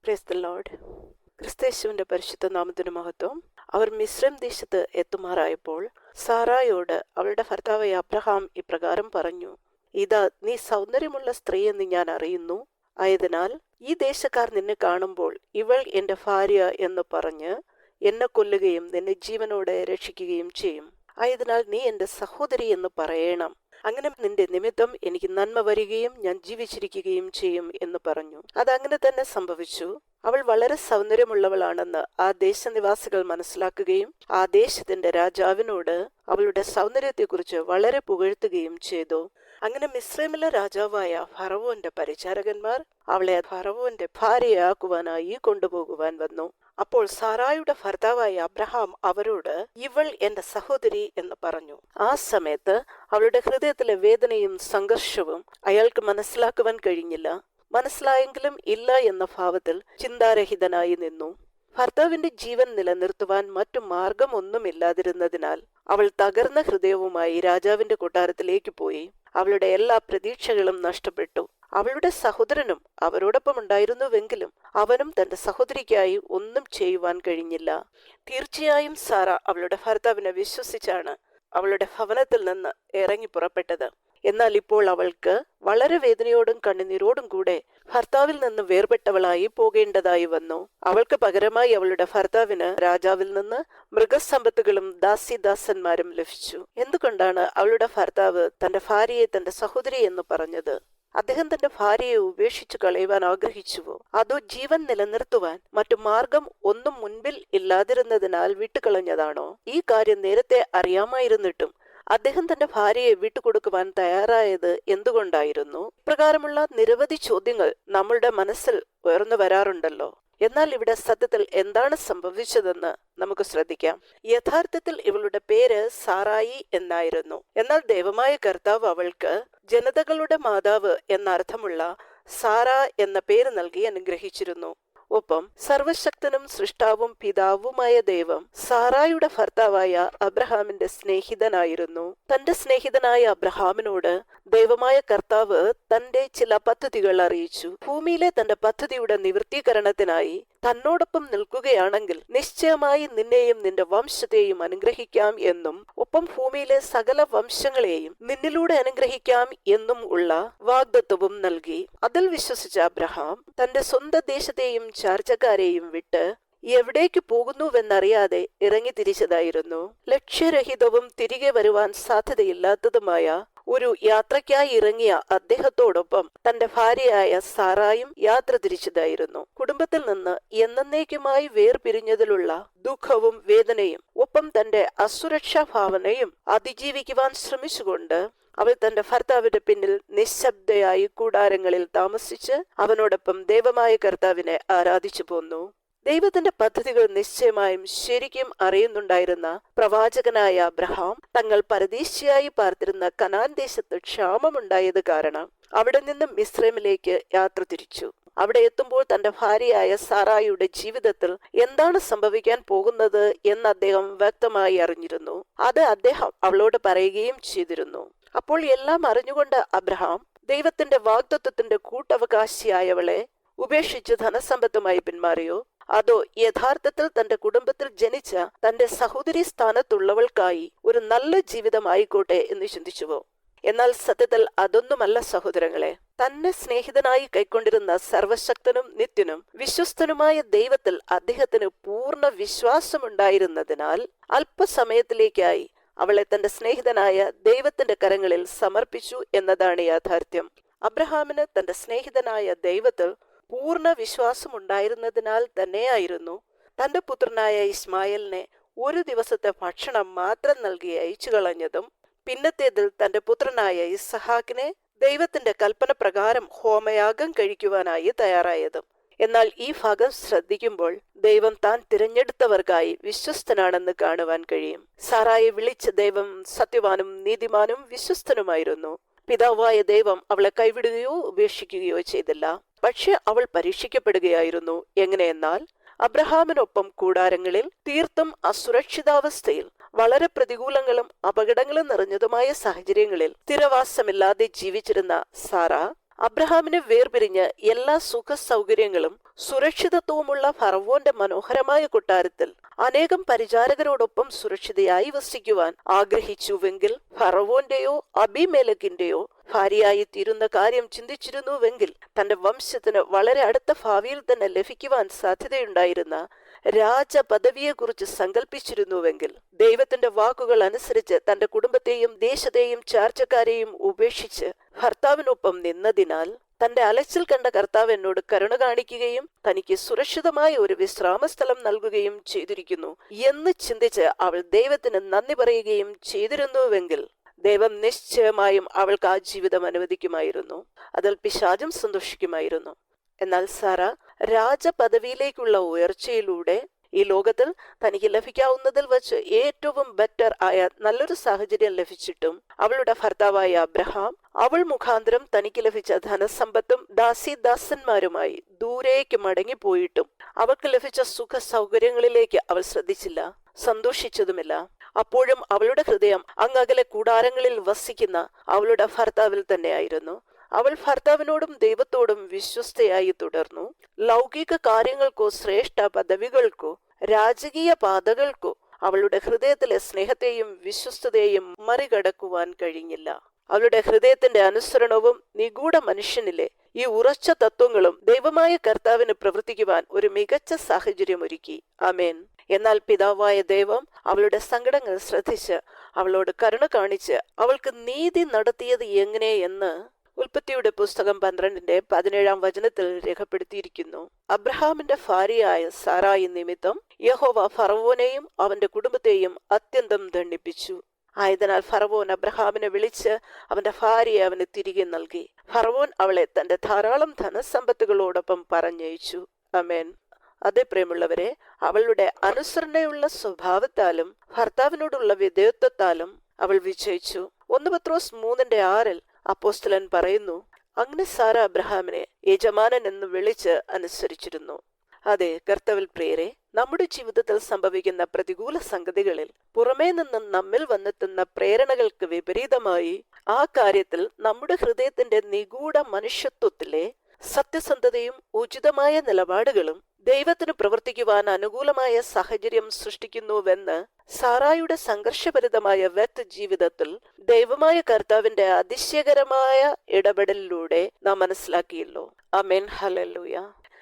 Praise the Lord. ക്രിസ്തയേശുവിന്റെ പരിശുദ്ധ നാമത്തിന് മഹത്വം. അവർ മിസ്രൈം ദേശത്ത് എത്തുമാറായപ്പോൾ സാറായോട് അവളുടെ ഭർത്താവായ അബ്രഹാം ഇപ്രകാരം പറഞ്ഞു: ഇതാ, നീ സൗന്ദര്യമുള്ള സ്ത്രീ എന്ന് ഞാൻ അറിയുന്നു. ആയതിനാൽ ഈ ദേശക്കാർ നിന്നെ കാണുമ്പോൾ ഇവൾ എന്റെ ഭാര്യ എന്ന് പറഞ്ഞ് എന്നെ കൊല്ലുകയും നിന്നെ ജീവനോടെ രക്ഷിക്കുകയും ചെയ്യും. ആയതിനാൽ നീ എന്റെ സഹോദരി എന്ന് പറയണം. അങ്ങനെ നിന്റെ നിമിത്തം എനിക്ക് നന്മ വരികയും ഞാൻ ജീവിച്ചിരിക്കുകയും ചെയ്യും എന്ന് പറഞ്ഞു. അതങ്ങനെ തന്നെ സംഭവിച്ചു. അവൾ വളരെ സൗന്ദര്യമുള്ളവളാണെന്ന് ആ ദേശനിവാസികൾ മനസ്സിലാക്കുകയും ആ ദേശത്തിന്റെ രാജാവിനോട് അവളുടെ സൗന്ദര്യത്തെക്കുറിച്ച് വളരെ പുകഴ്ത്തുകയും ചെയ്തു. അങ്ങനെ മിസ്രൈമിലെ രാജാവായ ഫറവോന്റെ പരിചാരകന്മാർ അവളെ ഫറവോന്റെ ഭാര്യയാക്കുവാനായി കൊണ്ടുപോകുവാൻ വന്നു. അപ്പോൾ സാറായുടെ ഭർത്താവായ അബ്രഹാം അവരോട് ഇവൾ എന്റെ സഹോദരി എന്ന് പറഞ്ഞു. ആ സമയത്ത് അവളുടെ ഹൃദയത്തിലെ വേദനയും സംഘർഷവും അയാൾക്ക് മനസ്സിലാക്കുവാൻ കഴിഞ്ഞില്ല. മനസ്സിലായെങ്കിലും ഇല്ല എന്ന ഭാവത്തിൽ ചിന്താരഹിതനായി നിന്നു. ഭർത്താവിന്റെ ജീവൻ നിലനിർത്തുവാൻ മറ്റു മാർഗമൊന്നുമില്ലാതിരുന്നതിനാൽ അവൾ തകർന്ന ഹൃദയവുമായി രാജാവിന്റെ കൊട്ടാരത്തിലേക്ക് പോയി. അവളുടെ എല്ലാ പ്രതീക്ഷകളും നഷ്ടപ്പെട്ടു. അവളുടെ സഹോദരനും അവരോടൊപ്പം ഉണ്ടായിരുന്നുവെങ്കിലും അവനും തന്റെ സഹോദരിക്കായി ഒന്നും ചെയ്യുവാൻ കഴിഞ്ഞില്ല. തീർച്ചയായും സാറ അവളുടെ ഭർത്താവിനെ വിശ്വസിച്ചാണ് അവളുടെ ഭവനത്തിൽ നിന്ന് ഇറങ്ങി പുറപ്പെട്ടത്. എന്നാൽ ഇപ്പോൾ അവൾക്ക് വളരെ വേദനയോടും കണ്ണുനീരോടും കൂടെ ഭർത്താവിൽ നിന്ന് വേർപെട്ടവളായി പോകേണ്ടതായി വന്നു. അവൾക്ക് പകരമായി അവളുടെ ഭർത്താവിന് രാജാവിൽ നിന്ന് മൃഗസമ്പത്തുകളും ദാസിദാസന്മാരും ലഭിച്ചു. എന്തുകൊണ്ടാണ് അവളുടെ ഭർത്താവ് തന്റെ ഭാര്യയെ തന്റെ സഹോദരി എന്ന് പറഞ്ഞത്? അദ്ദേഹം തന്റെ ഭാര്യയെ ഉപേക്ഷിച്ചു കളയുവാൻ ആഗ്രഹിച്ചുവോ? അതോ ജീവൻ നിലനിർത്തുവാൻ മറ്റു മാർഗം ഒന്നും മുൻപിൽ ഇല്ലാതിരുന്നതിനാൽ വിട്ടുകളഞ്ഞതാണോ? ഈ കാര്യം നേരത്തെ അറിയാമായിരുന്നിട്ടും അദ്ദേഹം തന്റെ ഭാര്യയെ വിട്ടുകൊടുക്കുവാൻ തയ്യാറായത് എന്തുകൊണ്ടായിരുന്നു? ഇപ്രകാരമുള്ള നിരവധി ചോദ്യങ്ങൾ നമ്മളുടെ മനസ്സിൽ ഉയർന്നു വരാറുണ്ടല്ലോ. എന്നാൽ ഇവിടെ സത്യത്തിൽ എന്താണ് സംഭവിച്ചതെന്ന് നമുക്ക് ശ്രദ്ധിക്കാം. യഥാർത്ഥത്തിൽ ഇവളുടെ പേര് സാറായി എന്നായിരുന്നു. എന്നാൽ ദൈവമായ കർത്താവ് അവൾക്ക് ജനതകളുടെ മാതാവ് എന്നർത്ഥമുള്ള സാറ എന്ന പേര് നൽകി അനുഗ്രഹിച്ചിരുന്നു. ഒപ്പം സർവശക്തനും സൃഷ്ടാവും പിതാവുമായ ദൈവം സാറായുടെ ഭർത്താവായ അബ്രഹാമിന്റെ സ്നേഹിതനായിരുന്നു. തന്റെ സ്നേഹിതനായ അബ്രഹാമിനോട് ദൈവമായ കർത്താവ് തന്റെ ചില പദ്ധതികൾ അറിയിച്ചു. ഭൂമിയിലെ തന്റെ പദ്ധതിയുടെ നിവൃത്തീകരണത്തിനായി തന്നോടൊപ്പം നിൽക്കുകയാണെങ്കിൽ നിശ്ചയമായി നിന്നെയും നിന്റെ വംശത്തെയും അനുഗ്രഹിക്കാം എന്നും ഒപ്പം ഭൂമിയിലെ സകല വംശങ്ങളെയും നിന്നിലൂടെ അനുഗ്രഹിക്കാം എന്നും ഉള്ള വാഗ്ദത്വവും നൽകി. അതിൽ വിശ്വസിച്ച അബ്രഹാം തന്റെ സ്വന്തം ദേശത്തെയും ചാർച്ചക്കാരെയും വിട്ട് എവിടേക്ക് പോകുന്നുവെന്നറിയാതെ ഇറങ്ങി തിരിച്ചതായിരുന്നു. ലക്ഷ്യരഹിതവും തിരികെ വരുവാൻ സാധ്യതയില്ലാത്തതുമായ ഒരു യാത്രയ്ക്കായി ഇറങ്ങിയ അദ്ദേഹത്തോടൊപ്പം തന്റെ ഭാര്യയായ സാറായും യാത്ര തിരിച്ചതായിരുന്നു. കുടുംബത്തിൽ നിന്ന് എന്നേക്കുമായി വേർപിരിഞ്ഞതിലുള്ള ദുഃഖവും വേദനയും ഒപ്പം തന്റെ അസുരക്ഷാ ഭാവനയും അതിജീവിക്കുവാൻ ശ്രമിച്ചുകൊണ്ട് അവൾ തന്റെ ഭർത്താവിന്റെ പിന്നിൽ നിശബ്ദയായി കൂടാരങ്ങളിൽ താമസിച്ച് അവനോടൊപ്പം ദൈവമായ കർത്താവിനെ ആരാധിച്ചു പോന്നു. ദൈവത്തിന്റെ പദ്ധതികൾ നിശ്ചയമായും ശരിക്കും അറിയുന്നുണ്ടായിരുന്ന പ്രവാചകനായ അബ്രഹാം തങ്ങൾ പരദേശിയായി പാർത്തിരുന്ന കനാൻ ദേശത്ത് ക്ഷാമമുണ്ടായത് കാരണം അവിടെ നിന്നും മിസ്രൈമിലേക്ക് യാത്ര തിരിച്ചു. അവിടെ എത്തുമ്പോൾ തന്റെ ഭാര്യയായ സാറായുടെ ജീവിതത്തിൽ എന്താണ് സംഭവിക്കാൻ പോകുന്നത് എന്ന് അദ്ദേഹം വ്യക്തമായി അറിഞ്ഞിരുന്നു. അത് അദ്ദേഹം അവളോട് പറയുകയും ചെയ്തിരുന്നു. അപ്പോൾ എല്ലാം അറിഞ്ഞുകൊണ്ട് അബ്രഹാം ദൈവത്തിന്റെ വാഗ്ദത്വത്തിന്റെ കൂട്ടവകാശിയായവളെ ഉപേക്ഷിച്ച് ധനസമ്പത്തുമായി പിന്മാറിയോ? അതോ യഥാർത്ഥത്തിൽ തന്റെ കുടുംബത്തിൽ ജനിച്ച തന്റെ സഹോദരി സ്ഥാനത്തുള്ളവൾക്കായി ഒരു നല്ല ജീവിതമായിക്കോട്ടെ എന്ന് ചിന്തിച്ചുവോ? എന്നാൽ സത്യത്തിൽ അതൊന്നുമല്ല സഹോദരങ്ങളെ. തന്നെ സ്നേഹിതനായി കൈക്കൊണ്ടിരുന്ന സർവശക്തനും നിത്യനും വിശ്വസ്തനുമായ ദൈവത്തിൽ അദ്ദേഹത്തിന് പൂർണ്ണ വിശ്വാസമുണ്ടായിരുന്നതിനാൽ അല്പസമയത്തിലേക്കായി അവളെ തന്റെ സ്നേഹിതനായ ദൈവത്തിന്റെ കരങ്ങളിൽ സമർപ്പിച്ചു എന്നതാണ് യാഥാർത്ഥ്യം. അബ്രഹാമിന് തന്റെ സ്നേഹിതനായ ദൈവത്തിൽ പൂർണ്ണ വിശ്വാസമുണ്ടായിരുന്നതിനാൽ തന്നെയായിരുന്നു തന്റെ പുത്രനായ ഇസ്മായേലിനെ ഒരു ദിവസത്തെ ഭക്ഷണം മാത്രം നൽകി അയച്ചു കളഞ്ഞതും പിന്നത്തേതിൽ തന്റെ പുത്രനായ ഇസ്ഹാക്കിനെ ദൈവത്തിന്റെ കൽപ്പന പ്രകാരം ഹോമയാഗം കഴിക്കുവാനായി തയ്യാറായതും. എന്നാൽ ഈ ഭാഗം ശ്രദ്ധിക്കുമ്പോൾ ദൈവം താൻ തിരഞ്ഞെടുത്തവർക്കായി വിശ്വസ്തനാണെന്ന് കാണുവാൻ കഴിയും. സാറായെ വിളിച്ച ദൈവം സത്യവാനും നീതിമാനും വിശ്വസ്തനുമായിരുന്നു. പിതാവായ ദൈവം അവളെ കൈവിടുകയോ ഉപേക്ഷിക്കുകയോ ചെയ്തില്ല. പക്ഷെ അവൾ പരീക്ഷിക്കപ്പെടുകയായിരുന്നു. എങ്ങനെയെന്നാൽ അബ്രഹാമിനൊപ്പം കൂടാരങ്ങളിൽ തീർത്തും അസുരക്ഷിതാവസ്ഥയിൽ വളരെ പ്രതികൂലങ്ങളും അപകടങ്ങളും നിറഞ്ഞതുമായ സാഹചര്യങ്ങളിൽ സ്ഥിരവാസമില്ലാതെ ജീവിച്ചിരുന്ന സാറ അബ്രഹാമിനെ വേർപിരിഞ്ഞ് എല്ലാ സുഖ സൗകര്യങ്ങളും സുരക്ഷിതത്വമുള്ള ഫറവോന്റെ മനോഹരമായ കൊട്ടാരത്തിൽ അനേകം പരിചാരകരോടൊപ്പം സുരക്ഷിതയായി വസിക്കുവാൻ ആഗ്രഹിച്ചുവെങ്കിൽ, ഫറവോന്റെയോ അബിമേലെക്കിന്റെയോ ഭാര്യയായി തീരുന്ന കാര്യം ചിന്തിച്ചിരുന്നുവെങ്കിൽ, തന്റെ വംശത്തിന് വളരെ അടുത്ത ഭാവിയിൽ തന്നെ ലഭിക്കുവാൻ സാധ്യതയുണ്ടായിരുന്ന രാജപദവിയെക്കുറിച്ച് സങ്കല്പിച്ചിരുന്നുവെങ്കിൽ, ദൈവത്തിന്റെ വാക്കുകൾ അനുസരിച്ച് തന്റെ കുടുംബത്തെയും ദേശത്തെയും ചാർച്ചക്കാരെയും ഉപേക്ഷിച്ച് ഭർത്താവിനൊപ്പം നിന്നതിനാൽ, തന്റെ അലച്ചിൽ കണ്ട കർത്താവ് എന്നോട് കരുണ കാണിക്കുകയും തനിക്ക് സുരക്ഷിതമായ ഒരു വിശ്രാമസ്ഥലം നൽകുകയും ചെയ്തിരിക്കുന്നു എന്ന് ചിന്തിച്ച് അവൾ ദൈവത്തിന് നന്ദി പറയുകയും ചെയ്തിരുന്നുവെങ്കിൽ, ദൈവം നിശ്ചയമായും അവൾക്ക് ആ ജീവിതം അനുവദിക്കുമായിരുന്നു. അതിൽ പിശാചും സന്തോഷിക്കുമായിരുന്നു. എന്നാൽ സാറ രാജപദവിയിലേക്കുള്ള ഉയർച്ചയിലൂടെ ഈ ലോകത്തിൽ തനിക്ക് ലഭിക്കാവുന്നതിൽ വച്ച് ഏറ്റവും ബെറ്റർ ആയ നല്ലൊരു സാഹചര്യം ലഭിച്ചിട്ടും, അവളുടെ ഭർത്താവായ അബ്രഹാം അവൾ മുഖാന്തരം തനിക്ക് ലഭിച്ച ധനസമ്പത്തും ദാസന്മാരുമായി ദൂരേക്ക് മടങ്ങിപ്പോയിട്ടും അവൾക്ക് ലഭിച്ച സുഖ സൗകര്യങ്ങളിലേക്ക് അവൾ ശ്രദ്ധിച്ചില്ല, സന്തോഷിച്ചതുമില്ല. അപ്പോഴും അവളുടെ ഹൃദയം അങ്ങകലെ കൂടാരങ്ങളിൽ വസിക്കുന്ന അവളുടെ ഭർത്താവിൽ തന്നെയായിരുന്നു. അവൾ ഭർത്താവിനോടും ദൈവത്തോടും വിശ്വസ്തയായി തുടർന്നു. ലൗകിക കാര്യങ്ങൾക്കോ ശ്രേഷ്ഠ പദവികൾക്കോ രാജകീയ പാതകൾക്കോ അവളുടെ ഹൃദയത്തിലെ സ്നേഹത്തെയും വിശ്വസ്തതയെയും മറികടക്കുവാൻ കഴിഞ്ഞില്ല. അവളുടെ ഹൃദയത്തിന്റെ അനുസരണവും നിഗൂഢ മനുഷ്യനിലെ ഈ ഉറച്ച തത്വങ്ങളും ദൈവമായ കർത്താവിന് പ്രവർത്തിക്കുവാൻ ഒരു മികച്ച സാഹചര്യമൊരുക്കി. ആമേൻ. എന്നാൽ പിതാവായ ദൈവം അവളുടെ സങ്കടങ്ങൾ ശ്രദ്ധിച്ച് അവളോട് കരുണ കാണിച്ച് അവൾക്ക് നീതി നടത്തിയത് എങ്ങനെയെന്ന് ഉൽപ്പത്തിയുടെ പുസ്തകം 12:17 രേഖപ്പെടുത്തിയിരിക്കുന്നു. അബ്രഹാമിന്റെ ഭാര്യയായ സാറായി നിമിത്തം യഹോവ ഫറവോനെയും അവന്റെ കുടുംബത്തെയും അത്യന്തം ദണ്ഡിപ്പിച്ചു. ആയതിനാൽ ഫറവോൻ അബ്രഹാമിനെ വിളിച്ച് അവന്റെ ഭാര്യയെ അവന് തിരികെ നൽകി. ഫറവോൻ അവളെ തന്റെ ധാരാളം ധനസമ്പത്തുകളോടൊപ്പം പറഞ്ഞയച്ചു. ആമേൻ. അതേ പ്രിയമുള്ളവരെ, അവളുടെ അനുസരണയുള്ള സ്വഭാവത്താലും ഭർത്താവിനോടുള്ള വിധേയത്വത്താലും അവൾ വിജയിച്ചു. 1 പത്രോസ് 3:6 അപ്പോസ്തലൻ പറയുന്നു, അങ്ങനെ സാറ അബ്രഹാമിനെ യജമാനൻ എന്ന് വിളിച്ച് അനുസരിച്ചിരുന്നു. അതെ കർത്താവിൽ പ്രിയരെ, നമ്മുടെ ജീവിതത്തിൽ സംഭവിക്കുന്ന പ്രതികൂല സംഗതികളിൽ പുറമേ നിന്ന് നമ്മിൽ വന്നെത്തുന്ന പ്രേരണകൾക്ക് വിപരീതമായി ആ കാര്യത്തിൽ നമ്മുടെ ഹൃദയത്തിന്റെ നിഗൂഢ മനുഷ്യത്വത്തിലെ സത്യസന്ധതയും ഉചിതമായ നിലപാടുകളും ദൈവത്തിന് പ്രവർത്തിക്കുവാൻ അനുകൂലമായ സാഹചര്യം സൃഷ്ടിക്കുന്നുവെന്ന് സാറായുടെ സംഘർഷഭരിതമായ വ്യക്തി ജീവിതത്തിൽ ദൈവമായ കർത്താവിന്റെ അതിശയകരമായ ഇടപെടലിലൂടെ നാം മനസ്സിലാക്കിയല്ലോ. ആമേൻ. ഹല്ലേലൂയ.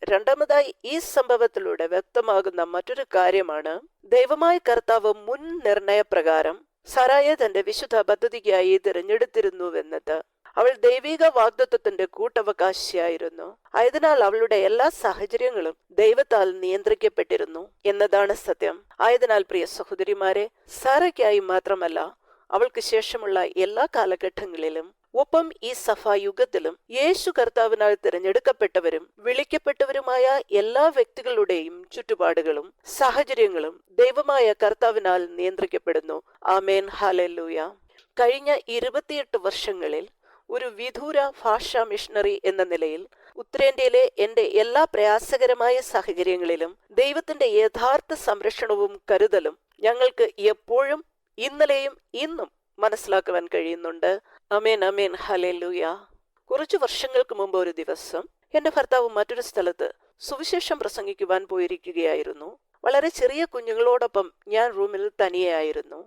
രണ്ടാമതായി ഈ സംഭവത്തിലൂടെ വ്യക്തമാകുന്ന മറ്റൊരു കാര്യമാണ്, ദൈവമായ കർത്താവ് മുൻ നിർണയപ്രകാരം സാറായെ തന്റെ വിശുദ്ധ പദ്ധതിക്കായി തിരഞ്ഞെടുത്തിരുന്നുവെന്നത്. അവൾ ദൈവിക വാഗ്ദത്വത്തിന്റെ കൂട്ടവകാശിയായിരുന്നു. ആയതിനാൽ അവളുടെ എല്ലാ സാഹചര്യങ്ങളും ദൈവത്താൽ നിയന്ത്രിക്കപ്പെട്ടിരുന്നു എന്നതാണ് സത്യം. ആയതിനാൽ പ്രിയ സഹോദരിമാരെ, സാറയ്ക്കായി മാത്രമല്ല അവൾക്ക് ശേഷമുള്ള എല്ലാ കാലഘട്ടങ്ങളിലും, ഒപ്പം ഈ സഭായുഗത്തിലും യേശു കർത്താവിനാൽ തിരഞ്ഞെടുക്കപ്പെട്ടവരും വിളിക്കപ്പെട്ടവരുമായ എല്ലാ വ്യക്തികളുടെയും ചുറ്റുപാടുകളും സാഹചര്യങ്ങളും ദൈവമായ കർത്താവിനാൽ നിയന്ത്രിക്കപ്പെടുന്നു. ആമേൻ. ഹല്ലേലൂയ. കഴിഞ്ഞ 28 വർഷങ്ങളിൽ ഒരു വിദൂര ഭാഷാ മിഷണറി എന്ന നിലയിൽ ഉത്തരേന്ത്യയിലെ എന്റെ എല്ലാ പ്രയാസകരമായ സാഹചര്യങ്ങളിലും ദൈവത്തിന്റെ യഥാർത്ഥ സംരക്ഷണവും കരുതലും ഞങ്ങൾക്ക് എപ്പോഴും ഇന്നലെയും ഇന്നും മനസ്സിലാക്കുവാൻ കഴിയുന്നുണ്ട്. അമേൻ. അമേൻ. ഹല്ലേലൂയ. കുറച്ചു വർഷങ്ങൾക്ക് മുമ്പ് ഒരു ദിവസം എന്റെ ഭർത്താവ് മറ്റൊരു സ്ഥലത്ത് സുവിശേഷം പ്രസംഗിക്കുവാൻ പോയിരിക്കുകയായിരുന്നു. വളരെ ചെറിയ കുഞ്ഞുങ്ങളോടൊപ്പം ഞാൻ റൂമിൽ തനിയെയായിരുന്നു.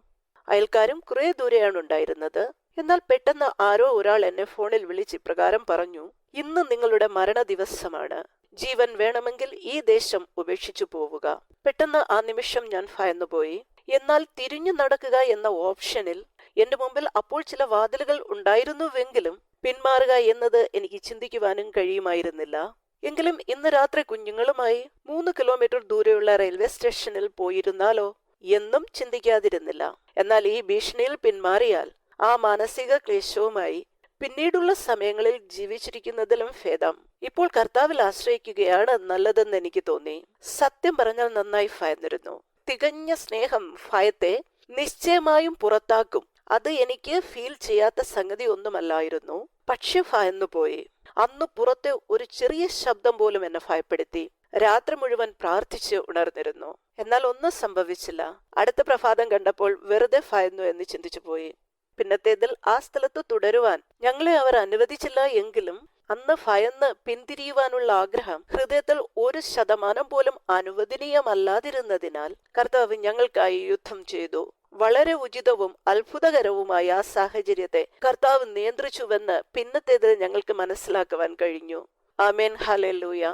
അയൽക്കാരും കുറെ ദൂരെയാണ് ഉണ്ടായിരുന്നത്. എന്നാൽ പെട്ടെന്ന് ആരോ ഒരാൾ എന്നെ ഫോണിൽ വിളിച്ച് ഇപ്രകാരം പറഞ്ഞു, ഇന്ന് നിങ്ങളുടെ മരണ ദിവസമാണ്. ജീവൻ വേണമെങ്കിൽ ഈ ദേശം ഉപേക്ഷിച്ചു പോവുക. പെട്ടെന്ന് ആ നിമിഷം ഞാൻ ഭയന്നുപോയി. എന്നാൽ തിരിഞ്ഞു നടക്കുക എന്ന ഓപ്ഷനിൽ എന്റെ മുമ്പിൽ അപ്പോൾ ചില വാതിലുകൾ ഉണ്ടായിരുന്നുവെങ്കിലും പിന്മാറുക എന്നത് എനിക്ക് ചിന്തിക്കുവാനും കഴിയുമായിരുന്നില്ല. എങ്കിലും ഇന്ന് രാത്രി കുഞ്ഞുങ്ങളുമായി 3 കിലോമീറ്റർ ദൂരെയുള്ള റെയിൽവേ സ്റ്റേഷനിൽ പോയിരുന്നാലോ എന്നും ചിന്തിക്കാതിരുന്നില്ല. എന്നാൽ ഈ ഭീഷണിയിൽ പിന്മാറിയാൽ ആ മാനസിക ക്ലേശവുമായി പിന്നീടുള്ള സമയങ്ങളിൽ ജീവിച്ചിരിക്കുന്നതിലും ഭേദം ഇപ്പോൾ കർത്താവിൽ ആശ്രയിക്കുകയാണ് നല്ലതെന്ന് എനിക്ക് തോന്നി. സത്യം പറഞ്ഞാൽ നന്നായി ഭയന്നിരുന്നു. തികഞ്ഞ സ്നേഹം ഭയത്തെ നിശ്ചയമായും പുറത്താക്കും. അത് എനിക്ക് ഫീൽ ചെയ്യാത്ത സംഗതി ഒന്നുമല്ലായിരുന്നു. പക്ഷെ ഭയന്നുപോയി. അന്ന് പുറത്തെ ഒരു ചെറിയ ശബ്ദം പോലും എന്നെ ഭയപ്പെടുത്തി. രാത്രി മുഴുവൻ പ്രാർത്ഥിച്ച് ഉണർന്നിരുന്നു. എന്നാൽ ഒന്നും സംഭവിച്ചില്ല. അടുത്ത പ്രഭാതം കണ്ടപ്പോൾ വെറുതെ ഭയന്നു എന്ന് ചിന്തിച്ചു പോയി. പിന്നത്തേതിൽ ആ സ്ഥലത്ത് തുടരുവാൻ ഞങ്ങളെ അവർ അനുവദിച്ചില്ല എങ്കിലും അന്ന് ഭയന്ന് പിന്തിരിയുവാനുള്ള ആഗ്രഹം ഹൃദയത്തിൽ 1% പോലും അനുവദനീയമല്ലാതിരുന്നതിനാൽ കർത്താവ് ഞങ്ങൾക്കായി യുദ്ധം ചെയ്തു. വളരെ ഉചിതവും അത്ഭുതകരവുമായ ആ സാഹചര്യത്തെ കർത്താവ് നിയന്ത്രിച്ചുവെന്ന് പിന്നത്തേത് ഞങ്ങൾക്ക് മനസ്സിലാക്കുവാൻ കഴിഞ്ഞു. ആമേൻ, ഹല്ലേലൂയ.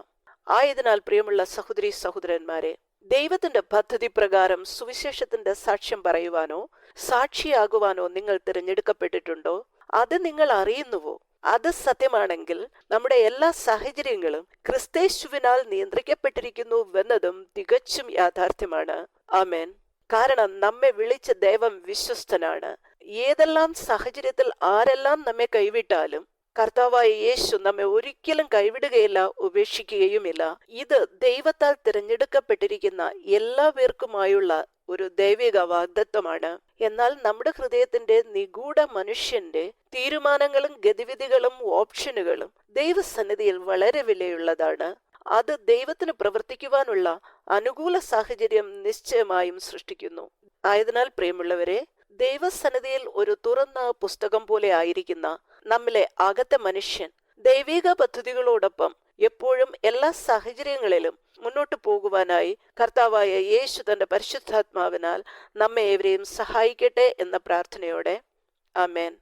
ആയതിനാൽ പ്രിയമുള്ള സഹോദരീ സഹോദരന്മാരെ, ദൈവത്തിന്റെ പദ്ധതി പ്രകാരം സുവിശേഷത്തിന്റെ സാക്ഷ്യം പറയുവാനോ സാക്ഷിയാകുവാനോ നിങ്ങൾ തിരഞ്ഞെടുക്കപ്പെട്ടിട്ടുണ്ടോ? അത് നിങ്ങൾ അറിയുന്നുവോ? അത് സത്യമാണെങ്കിൽ നമ്മുടെ എല്ലാ സാഹചര്യങ്ങളും ക്രിസ്തേശുവിനാൽ നിയന്ത്രിക്കപ്പെട്ടിരിക്കുന്നുവെന്നതും തികച്ചും യാഥാർത്ഥ്യമാണ്. ആമേൻ. കാരണം നമ്മെ വിളിച്ച ദൈവം വിശ്വസ്തനാണ്. ഏതെല്ലാം സാഹചര്യത്തിൽ ആരെല്ലാം നമ്മെ കൈവിട്ടാലും കർത്താവായ യേശു നമ്മെ ഒരിക്കലും കൈവിടുകയില്ല, ഉപേക്ഷിക്കുകയുമില്ല. ഇത് ദൈവത്താൽ തിരഞ്ഞെടുക്കപ്പെട്ടിരിക്കുന്ന എല്ലാവർക്കുമായുള്ള ഒരു ദൈവിക വാഗ്ദത്തമാണ്. എന്നാൽ നമ്മുടെ ഹൃദയത്തിന്റെ നിഗൂഢ മനുഷ്യന്റെ തീരുമാനങ്ങളും ഗതിവിധികളും ഓപ്ഷനുകളും ദൈവസന്നിധിയിൽ വളരെ വിലയുള്ളതാണ്. അത് ദൈവത്തിന് പ്രവർത്തിക്കുവാനുള്ള അനുകൂല സാഹചര്യം നിശ്ചയമായും സൃഷ്ടിക്കുന്നു. ആയതിനാൽ പ്രിയമുള്ളവരെ, ദൈവസന്നിധിയിൽ ഒരു തുറന്ന പുസ്തകം പോലെ ആയിരിക്കുന്ന നമ്മിലെ അകത്തെ മനുഷ്യൻ ദൈവിക പദ്ധതികളോടൊപ്പം എപ്പോഴും എല്ലാ സാഹചര്യങ്ങളിലും മുന്നോട്ടു പോകുവാനായി കർത്താവായ യേശു തന്റെ പരിശുദ്ധാത്മാവിനാൽ നമ്മെ ഏവരെയും സഹായിക്കട്ടെ എന്ന പ്രാർത്ഥനയോടെ ആമേൻ.